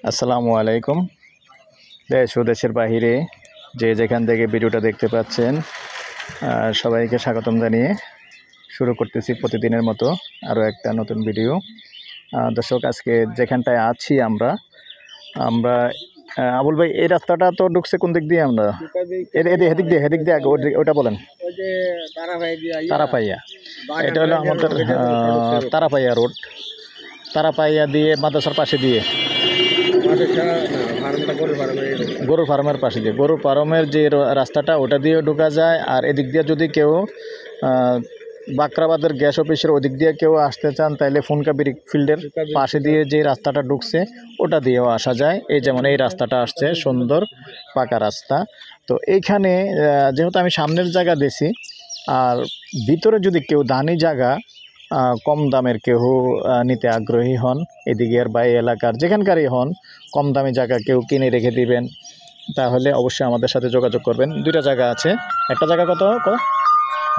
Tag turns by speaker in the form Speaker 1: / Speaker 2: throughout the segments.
Speaker 1: আসসালামু আলাইকুম। দেশ ও দেশের বাহিরে যে যেখান থেকে ভিডিওটা দেখতে পাচ্ছেন সবাইকে স্বাগতম জানিয়ে শুরু করতেছি প্রতিদিনের মতো আরও একটা নতুন ভিডিও। দর্শক, আজকে যেখানটায় আছি আমরা আবুল ভাই, এই রাস্তাটা তো ঢুকছে কোন দিক দিয়ে? আমরা হেদিক দিয়ে আগে ওটা বলেন। তারাপাইয়া, এটা হলো আমাদের তারাপাইয়া রোড। তারাপাইয়া দিয়ে মাদ্রাসার পাশে দিয়ে গরুর ফার্মের পাশে দিয়ে গরুর ফার্মের যে রাস্তাটা ওটা দিয়ে ঢোকা যায়। আর এদিক দিয়ে যদি কেউ বাকরাবাদের গ্যাস অফিসের ওদিক দিয়ে কেউ আসতে চান তাহলে ফুনকাবির ফিল্ডের পাশে দিয়ে যে রাস্তাটা ঢুকছে ওটা দিয়েও আসা যায়। এই যেমন এই রাস্তাটা আসছে, সুন্দর পাকা রাস্তা। তো এইখানে যেহেতু আমি সামনের জায়গা দিছি, আর ভিতরে যদি কেউ দানি জায়গা কম দামের কেউ নিতে আগ্রহী হন, এদিকের বা এই এলাকার যেখানকারই হন, কম দামি জায়গা কেউ কিনে রেখে দিবেন, তাহলে অবশ্যই আমাদের সাথে যোগাযোগ করবেন। দুইটা জায়গা আছে। একটা জায়গা কত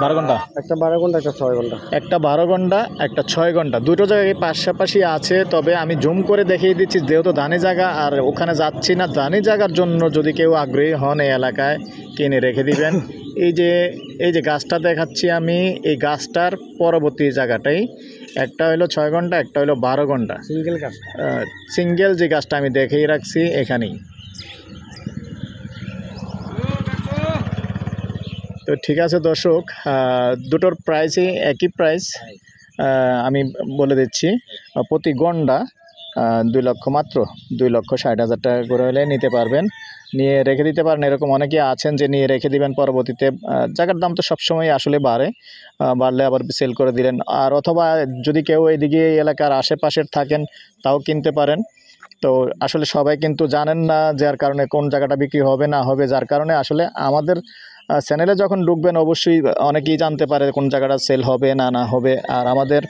Speaker 1: 12 ঘন্টা,
Speaker 2: একটা 12 ঘন্টা, একটা 6 ঘন্টা।
Speaker 1: একটা 12 ঘন্টা, একটা 6 ঘন্টা, দুটো জায়গায় পাশাপাশি আছে। তবে আমি জুম করে দেখিয়ে দিচ্ছি, যেহেতু দানি জায়গা আর ওখানে যাচ্ছি না। দানি জায়গার জন্য যদি কেউ আগ্রহী হন এই এলাকায়, কিনে রেখে দিবেন। এই যে গাছটা দেখাচ্ছি আমি, এই গাছটার পরবর্তী জায়গাটাই, একটা হলো 6 ঘন্টা, একটা হলো 12 ঘন্টা। সিঙ্গেল যে গাছটা আমি দেখিয়ে রাখছি এখানেই। তো ঠিক আছে দর্শক, দুটোর প্রাইসই একই প্রাইস। আমি বলে দিচ্ছি, প্রতি গন্ডা 2 লক্ষ, মাত্র 2,60,000 টাকা করে হলে নিতে পারবেন, নিয়ে রেখে দিতে পারেন। এরকম অনেকেই আছেন যে নিয়ে রেখে দিবেন, পরবর্তীতে জায়গার দাম তো সবসময় আসলে বাড়লে আবার সেল করে দিলেন। আর অথবা যদি কেউ এদিকে এলাকার আশেপাশের থাকেন তাও কিনতে পারেন। তো আসলে সবাই কিন্তু জানেন না, যার কারণে কোন জায়গাটা বিক্রি হবে না হবে, যার কারণে আসলে আমাদের চ্যানেলে যখন ঢুকবেন অবশ্যই অনেকেই জানতে পারে কোন জায়গাটা সেল হবে না হবে। আর আমাদের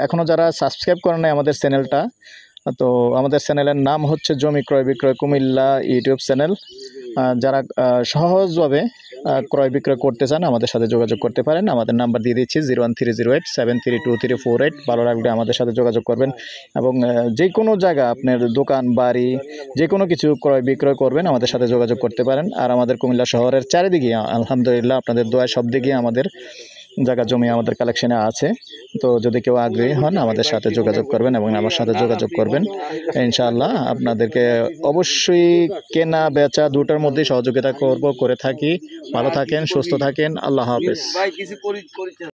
Speaker 1: এখনও যারা সাবস্ক্রাইব করেন নাই আমাদের চ্যানেলটা, তো আমাদের চ্যানেলের নাম হচ্ছে জমি ক্রয় বিক্রয় কুমিল্লা ইউটিউব চ্যানেল। যারা সহজভাবে ক্রয় বিক্রয় করতে চান আমাদের সাথে যোগাযোগ করতে পারেন। আমাদের নাম্বার দিয়ে দিচ্ছি 01308732348। ভালো লাগলে আমাদের সাথে যোগাযোগ করবেন। এবং যে কোনো জায়গা, আপনার দোকান বাড়ি যে কোনো কিছু ক্রয় বিক্রয় করবেন আমাদের সাথে যোগাযোগ করতে পারেন। আর আমাদের কুমিল্লা শহরের চারিদিকে আলহামদুলিল্লাহ আপনাদের দোয়ায় সব দিকে আমাদের জায়গা জমি আমাদের কালেকশনে আছে। তো যদি কেউ আগ্রহী হন আমাদের সাথে যোগাযোগ করবেন এবং আমার সাথে যোগাযোগ করবেন। ইনশাআল্লাহ আপনাদেরকে অবশ্যই কেনা বেচা দুটার মধ্যেই সহযোগিতা করে থাকি। ভালো থাকেন, সুস্থ থাকেন, আল্লাহ হাফেজ।